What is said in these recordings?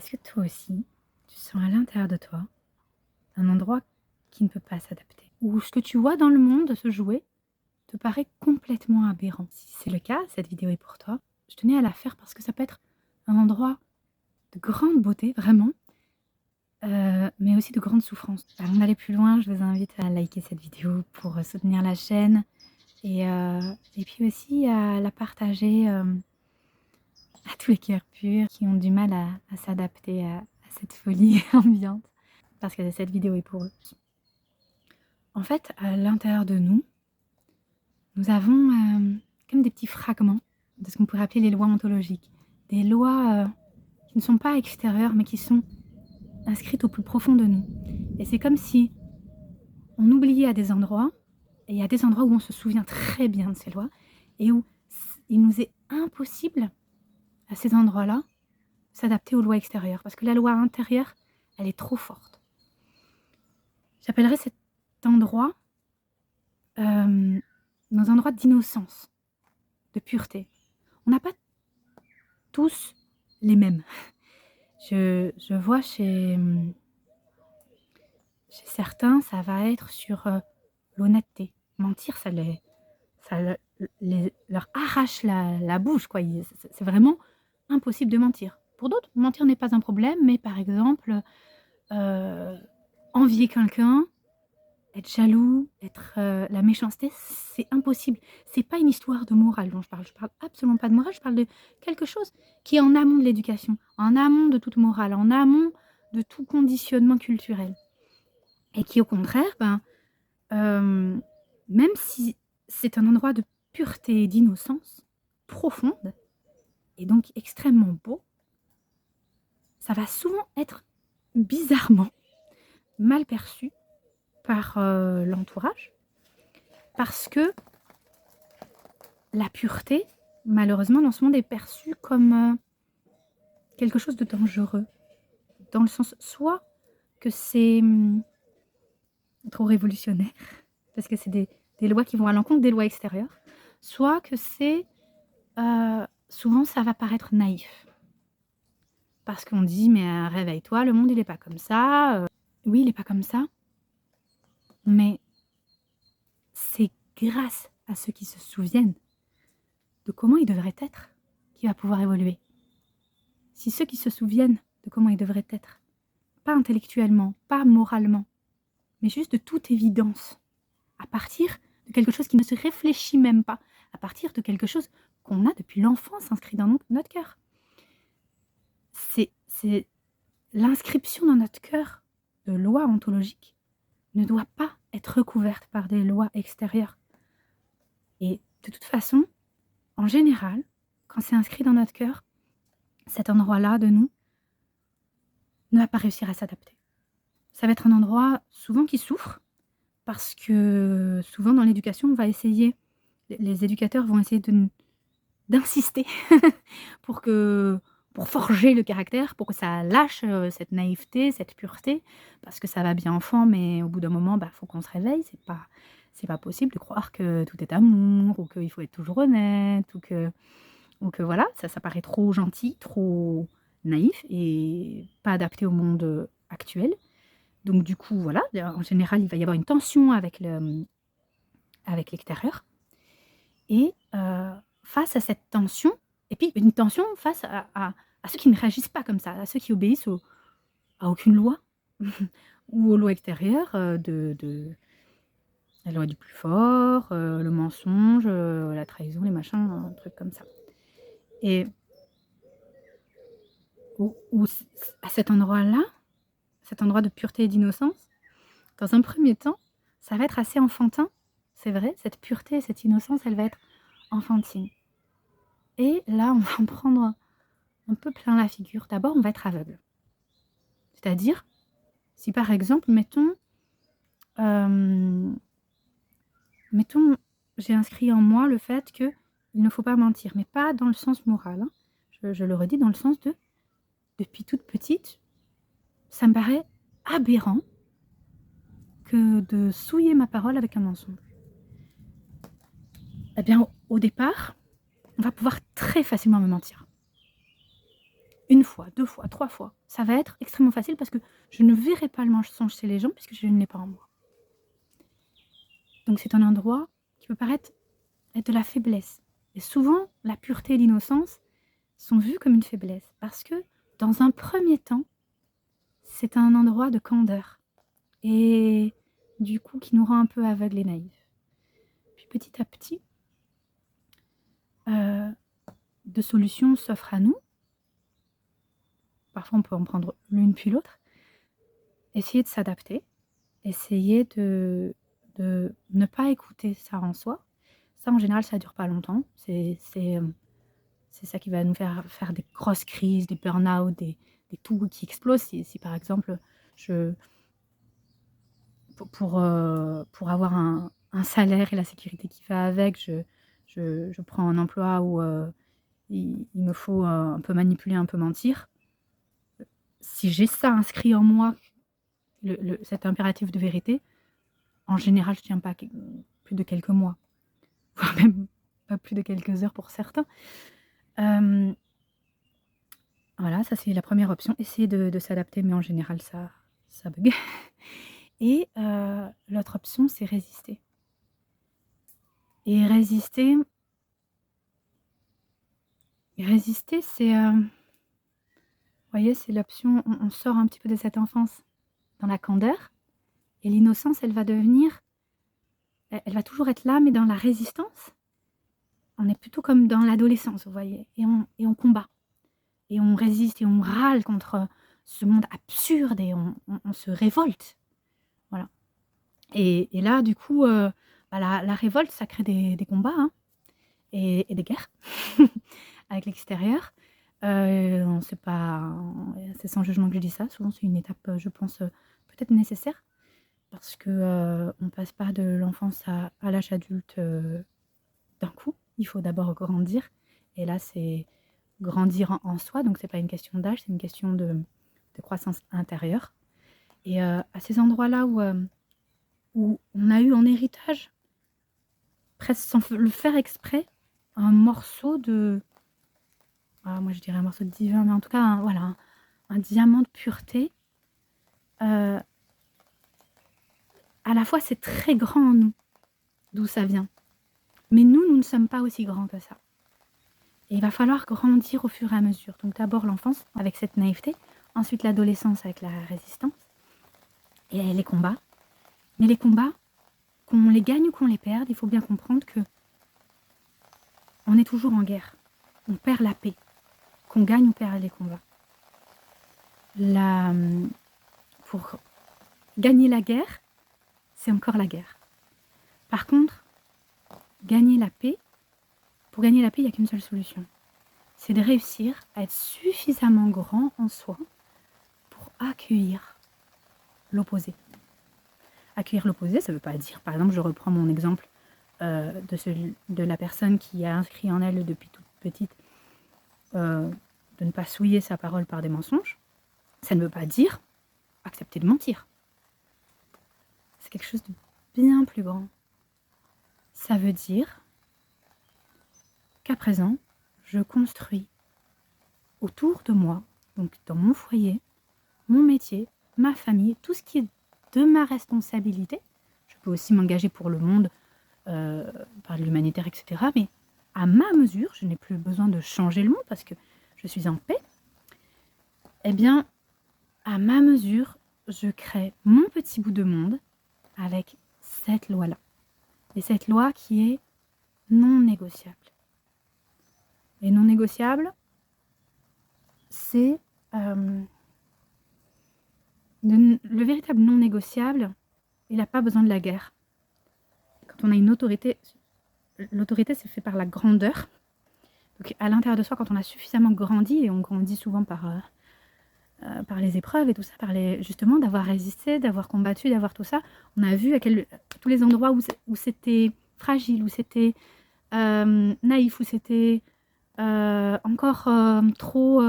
Est-ce que toi aussi, tu sens à l'intérieur de toi un endroit qui ne peut pas s'adapter? Ou ce que tu vois dans le monde se jouer te paraît complètement aberrant? Si c'est le cas, cette vidéo est pour toi. Je tenais à la faire parce que ça peut être un endroit de grande beauté, vraiment, mais aussi de grande souffrance. Avant d'aller plus loin, je vous invite à liker cette vidéo pour soutenir la chaîne et puis aussi à la partager à tous les cœurs purs qui ont du mal à s'adapter à cette folie ambiante, parce que cette vidéo est pour eux. En fait, à l'intérieur de nous, nous avons comme des petits fragments de ce qu'on pourrait appeler les lois ontologiques. Des lois qui ne sont pas extérieures, mais qui sont inscrites au plus profond de nous. Et c'est comme si on oubliait à des endroits, et il y a des endroits où on se souvient très bien de ces lois, et où il nous est impossible, à ces endroits-là, s'adapter aux lois extérieures, parce que la loi intérieure, elle est trop forte. J'appellerais cet endroit nos endroits d'innocence, de pureté. On n'a pas tous les mêmes. Je vois chez certains, ça va être sur l'honnêteté. Mentir, ça leur arrache la bouche, quoi. C'est vraiment impossible de mentir. Pour d'autres, mentir n'est pas un problème, mais par exemple, envier quelqu'un, être jaloux, être la méchanceté, c'est impossible. C'est pas une histoire de morale dont je parle. Je parle absolument pas de morale, je parle de quelque chose qui est en amont de l'éducation, en amont de toute morale, en amont de tout conditionnement culturel. Et qui, au contraire, même si c'est un endroit de pureté et d'innocence profonde, et donc extrêmement beau, ça va souvent être bizarrement mal perçu par l'entourage, parce que la pureté, malheureusement, dans ce monde est perçue comme quelque chose de dangereux, dans le sens soit que c'est trop révolutionnaire, parce que c'est des lois qui vont à l'encontre des lois extérieures, soit que c'est souvent ça va paraître naïf, parce qu'on dit mais réveille-toi, le monde il est pas comme ça. Oui, il est pas comme ça, mais c'est grâce à ceux qui se souviennent de comment il devrait être qu'il va pouvoir évoluer. Si ceux qui se souviennent de comment il devrait être, pas intellectuellement, pas moralement, mais juste de toute évidence, à partir de quelque chose qui ne se réfléchit même pas, à partir de quelque chose qu'on a depuis l'enfance inscrit dans notre cœur. C'est l'inscription dans notre cœur de lois ontologiques ne doit pas être recouverte par des lois extérieures. Et de toute façon, en général, quand c'est inscrit dans notre cœur, cet endroit-là de nous ne va pas réussir à s'adapter. Ça va être un endroit souvent qui souffre, parce que souvent dans l'éducation, on va essayer, les éducateurs vont essayer d'insister pour forger le caractère, pour que ça lâche cette naïveté, cette pureté, parce que ça va bien enfant, mais au bout d'un moment, faut qu'on se réveille. C'est pas possible de croire que tout est amour, ou qu'il faut être toujours honnête, ou que voilà, ça paraît trop gentil, trop naïf, et pas adapté au monde actuel. Donc du coup, voilà, en général, il va y avoir une tension avec l'extérieur. Et face à cette tension, et puis une tension face à ceux qui ne réagissent pas comme ça, à ceux qui obéissent à aucune loi, ou aux lois extérieures, la loi du plus fort, le mensonge, la trahison, les machins, un truc comme ça. Et à cet endroit-là, cet endroit de pureté et d'innocence, dans un premier temps, ça va être assez enfantin, c'est vrai, cette pureté et cette innocence, elle va être enfantine. Et là, on va en prendre un peu plein la figure. D'abord, on va être aveugle. C'est-à-dire, si par exemple, mettons, j'ai inscrit en moi le fait qu'il ne faut pas mentir, mais pas dans le sens moral, hein. Je le redis, dans le sens de, depuis toute petite, ça me paraît aberrant que de souiller ma parole avec un mensonge. Eh bien, au départ, on va pouvoir très facilement me mentir. 1 fois, 2 fois, 3 fois, ça va être extrêmement facile parce que je ne verrai pas le mensonge chez les gens puisque je ne l'ai pas en moi. Donc c'est un endroit qui peut paraître être de la faiblesse. Et souvent, la pureté et l'innocence sont vues comme une faiblesse parce que, dans un premier temps, c'est un endroit de candeur et du coup qui nous rend un peu aveugles et naïfs. Puis petit à petit, de solutions s'offrent à nous. Parfois, on peut en prendre l'une puis l'autre. Essayer de s'adapter, essayer de ne pas écouter ça en soi. Ça, en général, ça dure pas longtemps. C'est ça qui va nous faire des grosses crises, des burn-out, des tout qui explosent. Si par exemple, je pour avoir un salaire et la sécurité qui va avec, je prends un emploi où, il me faut, un peu manipuler, un peu mentir. Si j'ai ça inscrit en moi, cet impératif de vérité, en général, je tiens pas plus de quelques mois, voire même pas plus de quelques heures pour certains. Voilà, ça c'est la première option, essayer de s'adapter, mais en général ça bug. Et l'autre option, c'est résister. Et résister, c'est, vous voyez, c'est l'option, on sort un petit peu de cette enfance dans la candeur et l'innocence, elle va toujours être là, mais dans la résistance, on est plutôt comme dans l'adolescence, vous voyez? Et on combat, et on résiste et on râle contre ce monde absurde et on se révolte. Voilà. Et là, du coup, bah, la révolte, ça crée des combats, hein, et des guerres avec l'extérieur. C'est pas c'est sans jugement que je dis ça. Souvent, c'est une étape, je pense, peut-être nécessaire parce que, on passe pas de l'enfance à l'âge adulte, d'un coup. Il faut d'abord grandir et là, c'est grandir en soi, donc c'est pas une question d'âge, c'est une question de croissance intérieure et à ces endroits-là où on a eu en héritage, presque sans le faire exprès, un morceau de, moi je dirais un morceau de divin, mais en tout cas, voilà, un diamant de pureté. À la fois, c'est très grand en nous, d'où ça vient. Mais nous ne sommes pas aussi grands que ça. Et il va falloir grandir au fur et à mesure. Donc d'abord l'enfance avec cette naïveté, ensuite l'adolescence avec la résistance et les combats. Mais les combats, qu'on les gagne ou qu'on les perde, il faut bien comprendre que on est toujours en guerre. On perd la paix. Qu'on gagne ou perd les combats. Pour gagner la guerre, c'est encore la guerre. Par contre, gagner la paix, pour gagner la paix, il n'y a qu'une seule solution. C'est de réussir à être suffisamment grand en soi pour accueillir l'opposé. Accueillir l'opposé, ça ne veut pas dire, par exemple, je reprends mon exemple de la personne qui a inscrit en elle depuis toute petite de ne pas souiller sa parole par des mensonges. Ça ne veut pas dire accepter de mentir. C'est quelque chose de bien plus grand. Ça veut dire qu'à présent, je construis autour de moi, donc dans mon foyer, mon métier, ma famille, tout ce qui est de ma responsabilité. Je peux aussi m'engager pour le monde, par l'humanitaire, etc. Mais à ma mesure, je n'ai plus besoin de changer le monde parce que je suis en paix. Eh bien, à ma mesure, je crée mon petit bout de monde avec cette loi-là. Et cette loi qui est non négociable. Et non négociable, c'est le véritable non négociable, il n'a pas besoin de la guerre. Quand on a une autorité, l'autorité c'est fait par la grandeur. Donc à l'intérieur de soi, quand on a suffisamment grandi, et on grandit souvent par les épreuves et tout ça, justement d'avoir résisté, d'avoir combattu, d'avoir tout ça, on a vu tous les endroits où c'était fragile, où c'était naïf, où c'était encore trop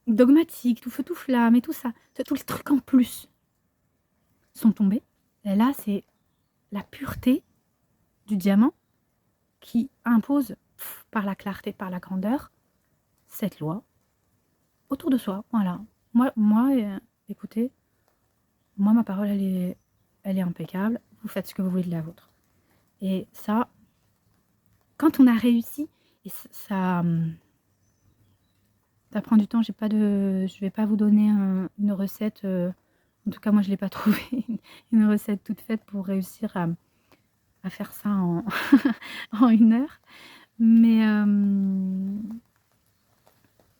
dogmatique, tout feu tout flamme et tout ça, tous les trucs en plus sont tombés. Et là, c'est la pureté du diamant qui impose par la clarté, par la grandeur, cette loi autour de soi. Voilà. Écoutez, moi, ma parole, elle est impeccable. Vous faites ce que vous voulez de la vôtre. Et ça, quand on a réussi, et ça prend du temps. Je vais pas vous donner une recette. En tout cas, moi, je l'ai pas trouvée. Une recette toute faite pour réussir à faire ça en, en 1 heure. Mais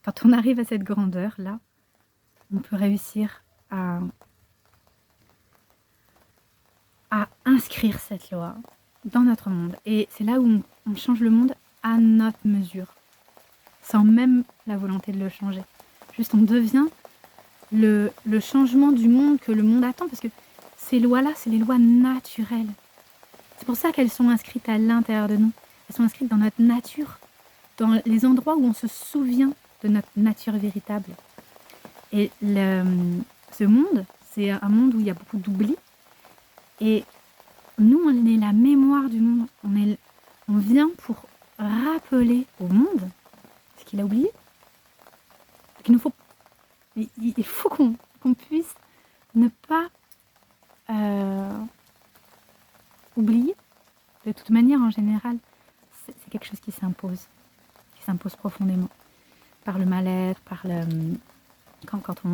quand on arrive à cette grandeur-là, on peut réussir à inscrire cette loi dans notre monde. Et c'est là où on change le monde à notre mesure, sans même la volonté de le changer. Juste, on devient le changement du monde que le monde attend, parce que ces lois-là, c'est les lois naturelles. C'est pour ça qu'elles sont inscrites à l'intérieur de nous. Elles sont inscrites dans notre nature, dans les endroits où on se souvient de notre nature véritable. Et ce monde, c'est un monde où il y a beaucoup d'oubli. Et nous, on est la mémoire du monde. On vient pour rappeler au monde ce qu'il a oublié. Il faut qu'on puisse ne pas oublier. De toute manière, en général, c'est quelque chose qui s'impose profondément. Par le mal-être, quand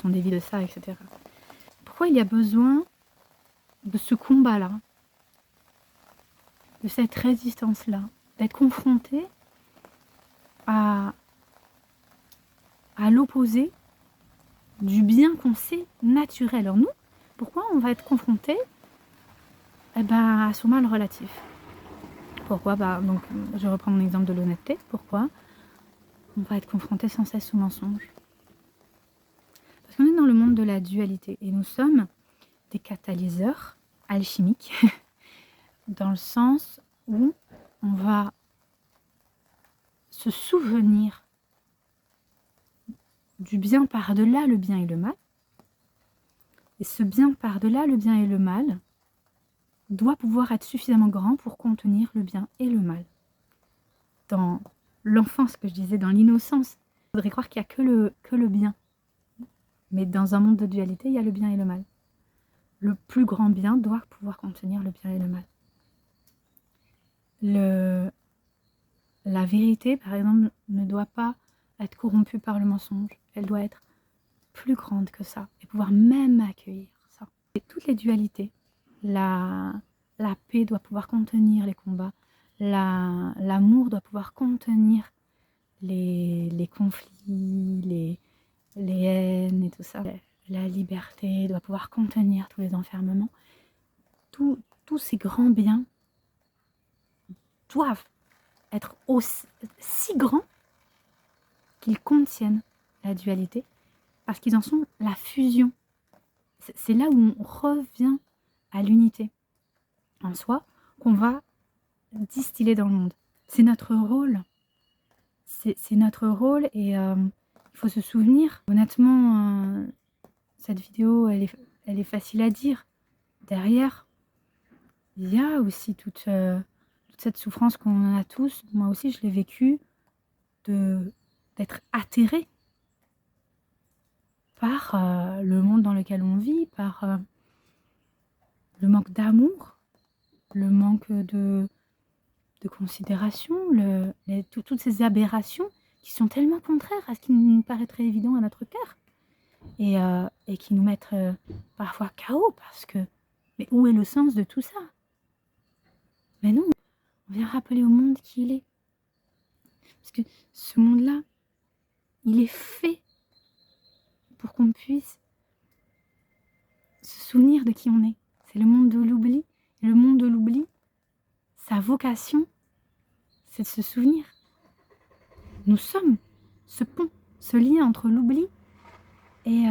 on dévie de ça, etc. Pourquoi il y a besoin de ce combat-là, de cette résistance-là, d'être confronté à l'opposé du bien qu'on sait naturel en nous? Pourquoi on va être confronté à son mal relatif? Pourquoi? Donc, je reprends mon exemple de l'honnêteté. Pourquoi on va être confronté sans cesse au mensonge? Parce qu'on est dans le monde de la dualité et nous sommes des catalyseurs alchimiques dans le sens où on va se souvenir du bien par-delà le bien et le mal. Et ce bien par-delà le bien et le mal doit pouvoir être suffisamment grand pour contenir le bien et le mal. Dans l'enfance, que je disais, dans l'innocence, il faudrait croire qu'il n'y a que le bien. Mais dans un monde de dualité, il y a le bien et le mal. Le plus grand bien doit pouvoir contenir le bien et le mal. La vérité, par exemple, ne doit pas être corrompue par le mensonge. Elle doit être plus grande que ça et pouvoir même accueillir ça. Et toutes les dualités, la paix doit pouvoir contenir les combats, l'amour doit pouvoir contenir les conflits, les haines et tout ça. La liberté doit pouvoir contenir tous les enfermements. Tous ces grands biens doivent être si grands qu'ils contiennent la dualité, parce qu'ils en sont la fusion. C'est là où on revient à l'unité en soi, qu'on va distiller dans le monde. C'est notre rôle. C'est notre rôle et il faut se souvenir. Honnêtement, cette vidéo, elle est facile à dire. Derrière, il y a aussi toute cette souffrance qu'on a tous. Moi aussi, je l'ai vécue, d'être atterrée par le monde dans lequel on vit, par le manque d'amour, le manque de considération, toutes ces aberrations qui sont tellement contraires à ce qui nous paraîtrait évident à notre cœur et qui nous mettent parfois KO parce que mais où est le sens de tout ça? Mais non, on vient rappeler au monde qui il est. Parce que ce monde-là, il est fait pour qu'on puisse se souvenir de qui on est. C'est le monde de l'oubli. Le monde de l'oubli, sa vocation, c'est de se souvenir. Nous sommes ce pont, ce lien entre l'oubli et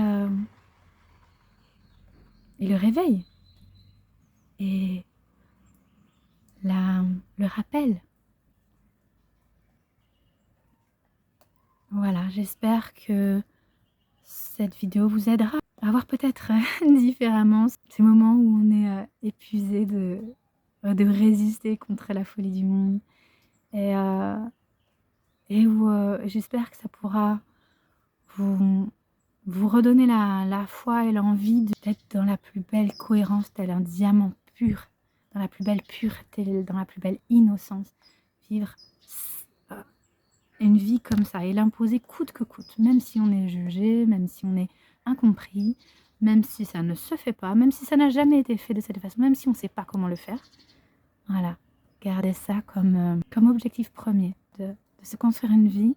le réveil. Et le rappel. Voilà, j'espère que cette vidéo vous aidera à voir peut-être différemment ces moments où on est épuisé de résister contre la folie du monde. Et et où j'espère que ça pourra vous, vous redonner la foi et l'envie d'être dans la plus belle cohérence, tel un diamant pur, dans la plus belle pureté, dans la plus belle innocence. Vivre euh, une vie comme ça et l'imposer coûte que coûte, même si on est jugé, même si on est incompris, même si ça ne se fait pas, même si ça n'a jamais été fait de cette façon, même si on ne sait pas comment le faire. Voilà, garder ça comme objectif premier, de se construire une vie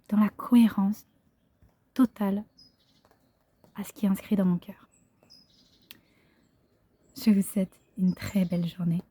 dans la cohérence totale à ce qui est inscrit dans mon cœur. Je vous souhaite une très belle journée.